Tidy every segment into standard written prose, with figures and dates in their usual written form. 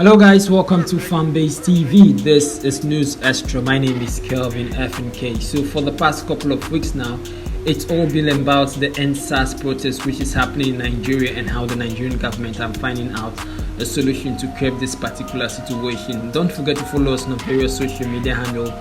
Hello guys, welcome to Fanbase TV. This is News Extra. My name is Kelvin FNK. So for the past couple of weeks now, it's all been about the NSAS protest which is happening in Nigeria and how the Nigerian government are finding out a solution to curb this particular situation. Don't forget to follow us on various social media handles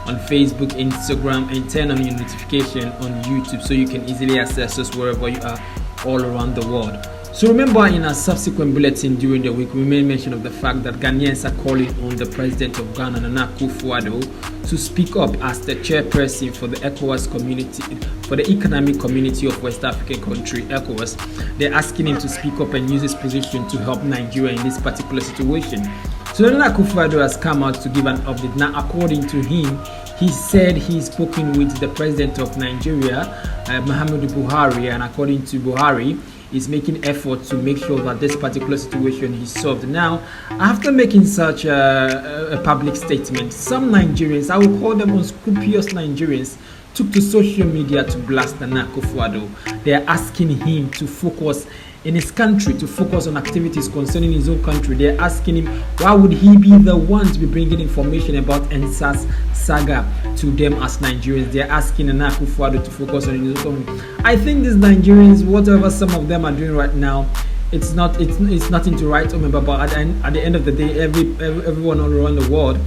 on Facebook, Instagram, and turn on your notification on YouTube so you can easily access us wherever you are all around the world. So remember, in a subsequent bulletin during the week, we made mention of the fact that Ghanaians are calling on the president of Ghana, Nana Addo, to speak up as the chairperson for the ECOWAS community, for the economic community of West African country, ECOWAS. They're asking him to speak up and use his position to help Nigeria in this particular situation. So Nana Addo has come out to give an update. Now, according to him, he said he's spoken with the president of Nigeria, Muhammadu Buhari, and according to Buhari, is making effort to make sure that this particular situation is solved. Now, after making such a public statement, some Nigerians, I will call them unscrupulous Nigerians, took to social media to blast Nana Addo. They are asking him to focus in his country, to focus on activities concerning his own country. They're asking him, why would he be the one to be bringing information about NSAS saga to them as Nigerians? They're asking Nana Addo to focus on his own country. I think these Nigerians, whatever some of them are doing right now, it's nothing to write home about. But at the end of the day, everyone all around the world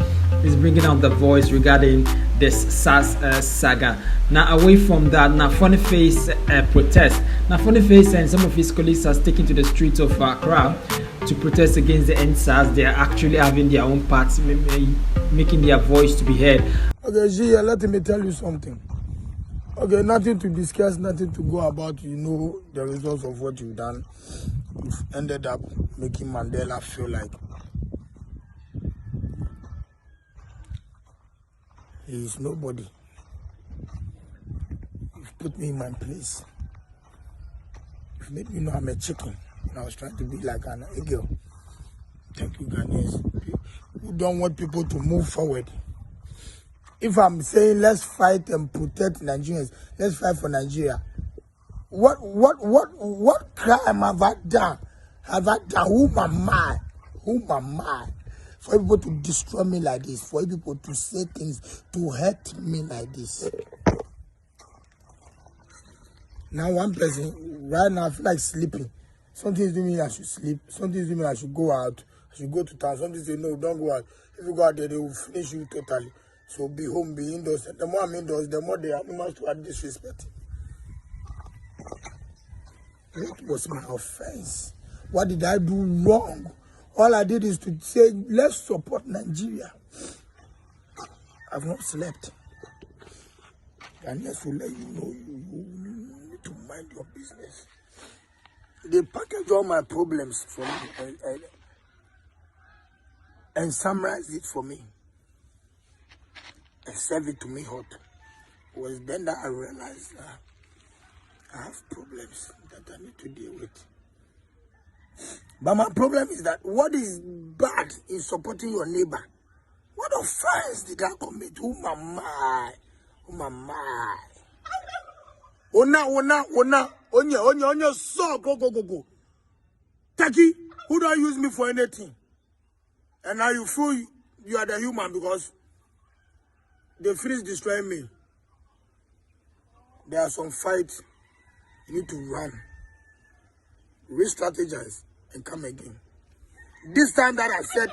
is bringing out the voice regarding this SARS saga. Now, away from that, now Funny Face protest. Now, Funny Face and some of his colleagues are sticking to the streets of Accra to protest against the NSAS. They are actually having their own parts, making their voice to be heard. Okay, Gia, let me tell you something. Okay, nothing to discuss, nothing to go about. You know the results of what you've done. You've ended up making Mandela feel like he is nobody. You've put me in my place. You've made me know I'm a chicken. And I was trying to be like an eagle. Thank you, Ghanaians. Who don't want people to move forward. If I'm saying let's fight and protect Nigerians, let's fight for Nigeria. What crime have I done? Have I done? Who am I? Who am I? For people to destroy me like this, for people to say things to hurt me like this. Now one person, right now I feel like sleeping. Something is doing me I should sleep. Something is doing me I should go out. I should go to town. Something say no, don't go out. If you go out there, they will finish you totally. So be home, be indoors. The more I'm indoors, the more the animals to add disrespect. What was my offense? What did I do wrong? All I did is to say, let's support Nigeria. I've not slept. Unless we let you know, you need to mind your business. They package all my problems for me and summarize it for me. And serve it to me hot. It was then that I realized that I have problems that I need to deal with. But my problem is that what is bad in supporting your neighbor? What offense did I commit? Who am I? Who am I? Onya, so go. Taki, who don't use me for anything? And now you feel you are the human because they finish destroying me. There are some fights you need to run, re-strategize, and come again. This time that I said,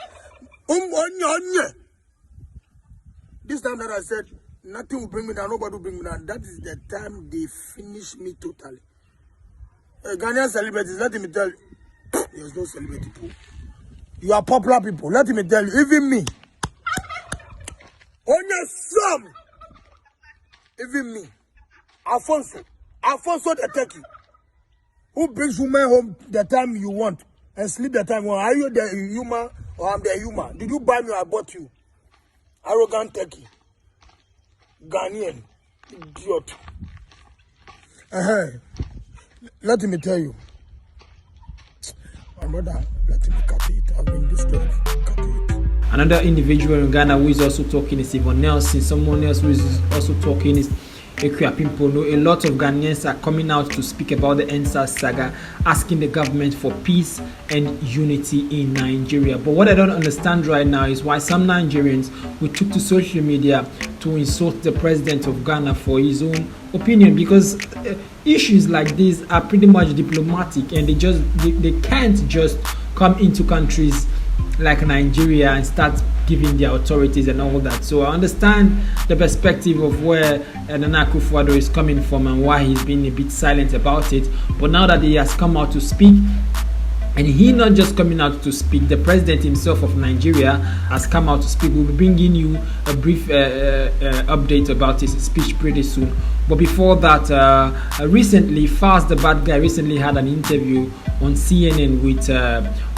this time that I said, nothing will bring me down, nobody will bring me down. That is the time they finish me totally. Ghanaian celebrities, let me tell you, there's no celebrity people. You are popular people. Let me tell you, even me. On your son, even me, Alfonso the turkey, who brings women home the time you want and sleep the time you want. Are you the human or I'm the human? Did you buy me or I bought you? Arrogant turkey, Ghanaian, idiot. Let me tell you, my brother, let me cut it. I've been disturbed. Cut it. Another individual in Ghana who is also talking is Yvonne Nelson. Someone else who is also talking is Ekweapimpono, a lot of Ghanaians are coming out to speak about the EndSARS saga, asking the government for peace and unity in Nigeria. But what I don't understand right now is why some Nigerians we took to social media to insult the president of Ghana for his own opinion, because issues like these are pretty much diplomatic, and they can't just come into countries like Nigeria and start giving their authorities and all that. So I understand the perspective of where Nana Addo is coming from and why he's been a bit silent about it. But now that he has come out to speak, and he not just coming out to speak, the president himself of Nigeria has come out to speak. We'll be bringing you a brief update about his speech pretty soon. But before that, recently, Faz the Bad Guy recently had an interview on CNN with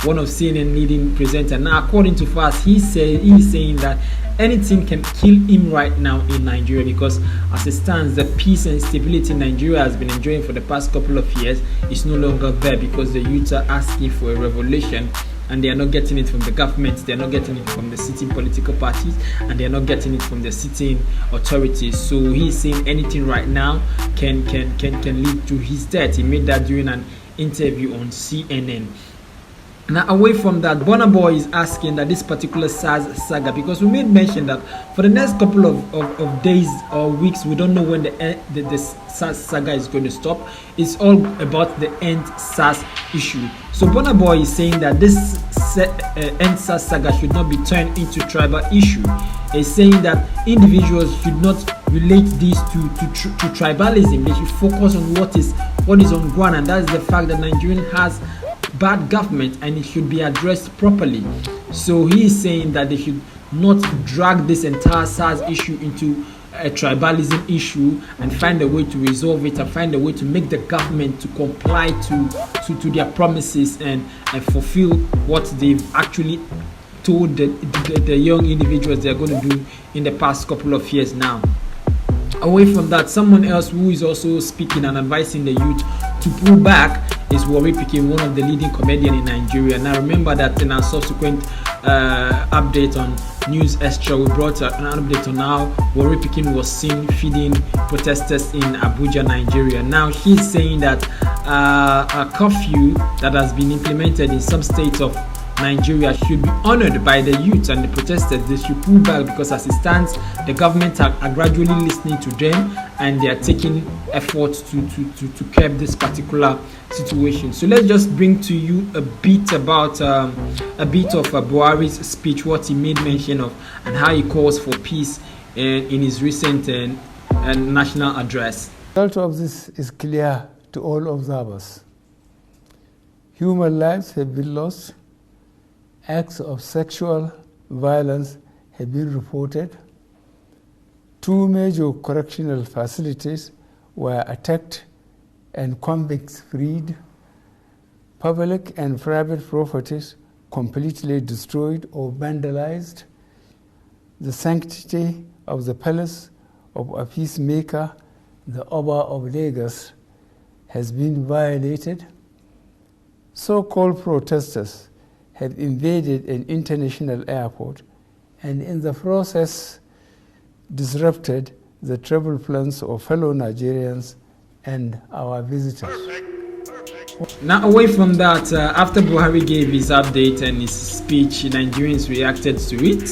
one of CNN leading presenter. Now, according to Faz, he's saying that anything can kill him right now in Nigeria, because as it stands, the peace and stability Nigeria has been enjoying for the past couple of years is no longer there, because the youth are asking for a revolution, and they are not getting it from the government, they are not getting it from the sitting political parties, and they are not getting it from the sitting authorities. So he's saying anything right now can lead to his death. He made that during an interview on CNN. Now, away from that, Burna Boy is asking that this particular SARS saga, because we made mention that for the next couple of days or weeks, we don't know when the SARS saga is going to stop. It's all about the end SARS issue. So Burna Boy is saying that this end SARS saga should not be turned into tribal issue. He's saying that individuals should not relate these to tribalism. They should focus on what is on ground, and that is the fact that Nigeria has bad government and it should be addressed properly. So he is saying that they should not drag this entire SARS issue into a tribalism issue, and find a way to resolve it, and find a way to make the government to comply to their promises and fulfill what they've actually told the young individuals they're going to do in the past couple of years now. Away from that, someone else who is also speaking and advising the youth to pull back is Warri Pikin, one of the leading comedians in Nigeria. Now remember that in our subsequent update on News Extra, we brought an update on how Warri Pikin was seen feeding protesters in Abuja, Nigeria. Now she's saying that a curfew that has been implemented in some states of Nigeria should be honored by the youth and the protesters. They should pull back, because as it stands, the government are gradually listening to them, and they are taking efforts to curb this particular situation. So let's just bring to you a bit about Buhari's speech, what he made mention of, and how he calls for peace in his recent national address. The result of this is clear to all observers. Human lives have been lost. Acts of sexual violence have been reported. 2 major correctional facilities were attacked and convicts freed. Public and private properties completely destroyed or vandalized. The sanctity of the palace of a peacemaker, the Oba of Lagos, has been violated. So-called protesters have invaded an international airport and in the process disrupted the travel plans of fellow Nigerians and our visitors. Now, away from that, after Buhari gave his update and his speech, Nigerians reacted to it.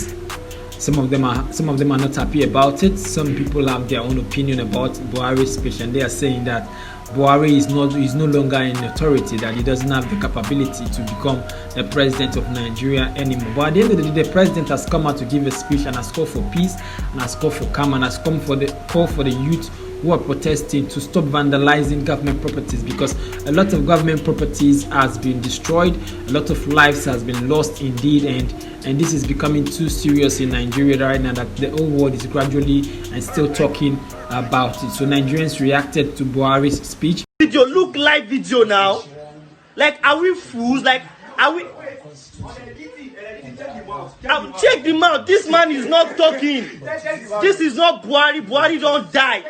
Some of them are not happy about it. Some people have their own opinion about Buhari's speech, and they are saying that Buhari is no longer in authority, that he doesn't have the capability to become the president of Nigeria anymore. But at the end of the day, the president has come out to give a speech and has called for peace, and has called for calm, and has called for the youth who are protesting to stop vandalizing government properties, because a lot of government properties has been destroyed, a lot of lives has been lost indeed, and this is becoming too serious in Nigeria right now, that the whole world is gradually and still talking about it. So Nigerians reacted to Buhari's speech. Video, look live video now. Like, are we fools? Like, are we? Check the mouth. This man is not talking. This is not Buhari. Buhari don't die.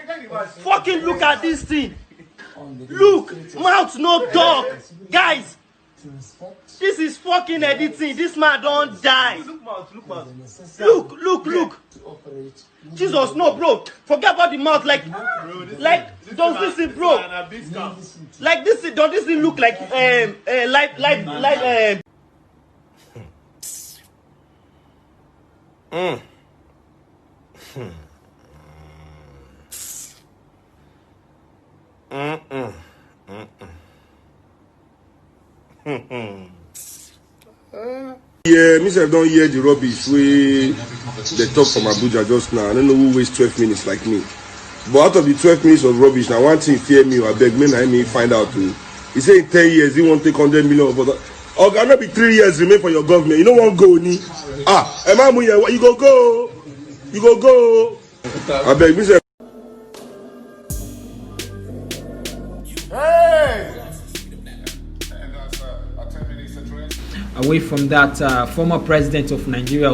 Fucking look at this thing. Look, mouth no talk. Guys, This is fucking editing. This man don't die. Look. Jesus, no, bro. Forget about the mouth. Like, does this thing, bro? Like this, does this thing look like Yeah, me sef don't hear the rubbish wey they talk from Abuja just now. I don't know who wastes 12 minutes like me. But out of the 12 minutes of rubbish, now one thing fear me, I beg me, na me find out too. He say in 10 years, he won't take 100 million. But oh, cannot be 3 years remain for your government. You don't want to go, ni? Emma Muye, you go. You go. I beg me sef. Away from that, former president of Nigeria,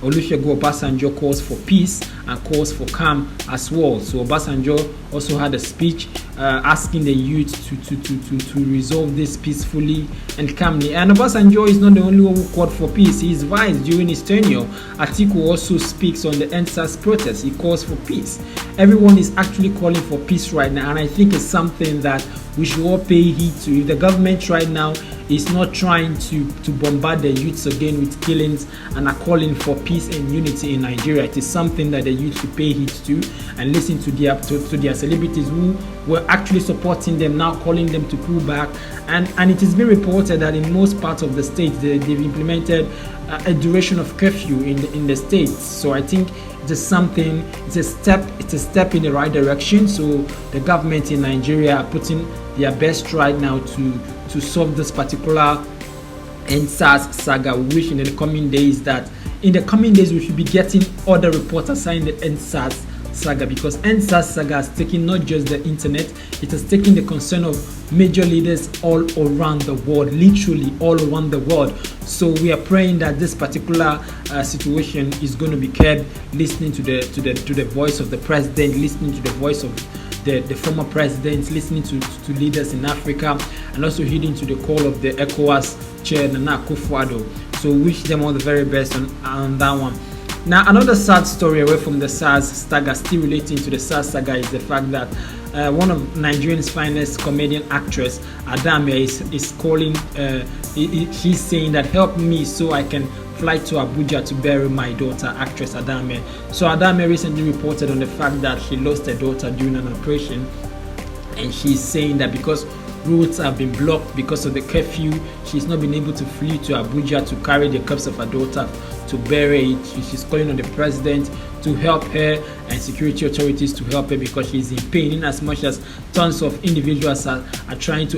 Olusegun Obasanjo, calls for peace and calls for calm as well. So Obasanjo also had a speech asking the youth to resolve this peacefully and calmly. And Obasanjo is not the only one who called for peace. His vice during his tenure, Atiku, also speaks on the NSAS protest. He calls for peace. Everyone is actually calling for peace right now, and I think it's something that we should all pay heed to. If the government right now is not trying to bombard the youths again with killings and are calling for peace and unity in Nigeria, it is something that the youth should pay heed to and listen to their celebrities who were actually supporting them, now calling them to pull back. And it has been reported that in most parts of the state they've implemented a duration of curfew in the states. So I think it's a step in the right direction. So the government in Nigeria are putting their best right now to solve this particular NSAS saga. We wish in the coming days we should be getting other reports aside the NSAS saga, because NSAS saga has taken not just the internet, it has taken the concern of major leaders all around the world, literally all around the world. So we are praying that this particular situation is going to be kept, listening to the voice of the president, listening to the voice of the former presidents, listening to leaders in Africa, and also heeding to the call of the ECOWAS chair, Nana Addo. So wish them all the very best on that one. Now, another sad story away from the SARS saga, still relating to the SARS saga, is the fact that one of Nigerian's finest comedian actress, Adame, is calling, she's saying that help me so I can fly to Abuja to bury my daughter, actress Adame. So Adame recently reported on the fact that she lost her daughter during an operation, and she's saying that because roads have been blocked because of the curfew, she's not been able to flee to Abuja to carry the corpse of her daughter to bury it. She's calling on the president to help her and security authorities to help her because she's in pain, in as much as tons of individuals are trying to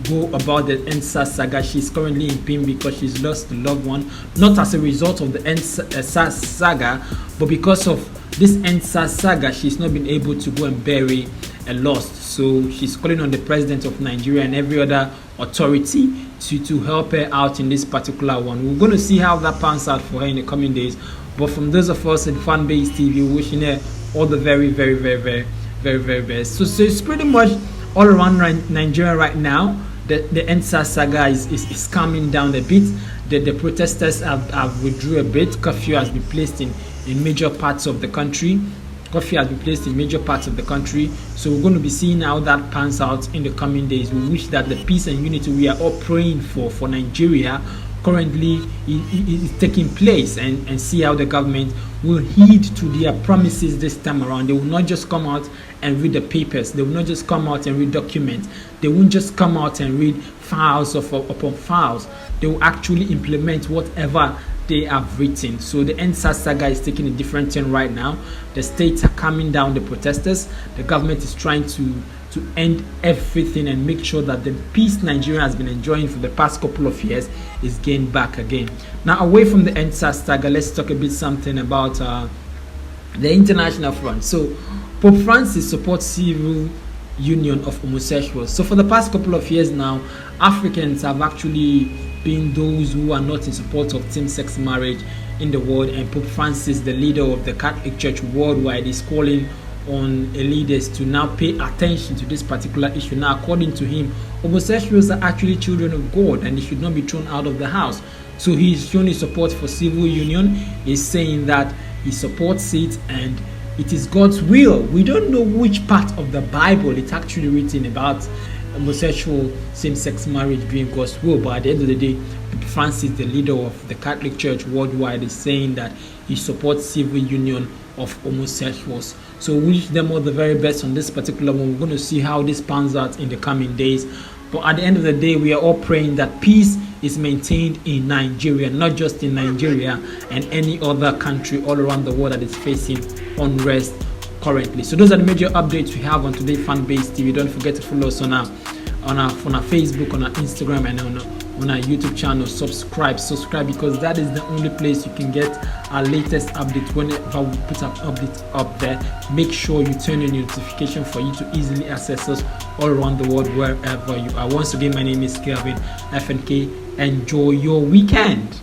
go about the NSAS saga. She's currently in pain because she's lost a loved one, not as a result of the NSAS saga, but because of this NSAS saga, she's not been able to go and bury a lost. So she's calling on the president of Nigeria and every other authority to help her out in this particular one. We're going to see how that pans out for her in the coming days. But from those of us in Fanbase TV, wishing her all the very, very, very, very, very, very best. So it's pretty much all around Nigeria right now. The NSAS saga is calming down a bit. The protesters have withdrew a bit. Curfew has been placed in major parts of the country. So we're going to be seeing how that pans out in the coming days. We wish that the peace and unity we are all praying for Nigeria currently is taking place, and see how the government will heed to their promises this time around. They will not just come out and read the papers. They will not just come out and read documents. They won't just come out and read files upon files. They will actually implement whatever they have written. So the NSAS saga is taking a different turn right now. The states are calming down the protesters. The government is trying to end everything and make sure that the peace Nigeria has been enjoying for the past couple of years is gained back again. Now, away from the NSAS saga, let's talk a bit something about the international front. So Pope Francis supports civil union of homosexuals. So for the past couple of years now, Africans have actually been those who are not in support of same-sex marriage in the world, and Pope Francis, the leader of the Catholic Church worldwide, is calling on leaders to now pay attention to this particular issue. Now, according to him, homosexuals are actually children of God and they should not be thrown out of the house. So he's shown his support for civil union. He's saying that he supports it and it is God's will. We don't know which part of the Bible it's actually written about homosexual same-sex marriage being God's will, but at the end of the day, Pope Francis, the leader of the Catholic Church worldwide, is saying that he supports civil union of homosexuals. So we wish them all the very best on this particular one. We're going to see how this pans out in the coming days. But at the end of the day, we are all praying that peace is maintained in Nigeria, not just in Nigeria and any other country all around the world that is facing unrest currently. So those are the major updates we have on today Fanbase TV. Don't forget to follow us on our Facebook, on our Instagram, and on our YouTube channel. Subscribe, because that is the only place you can get our latest updates. Whenever we put an update up there, make sure you turn on your notification for you to easily access us all around the world wherever you are. Once again, my name is Kelvin FNK. Enjoy your weekend.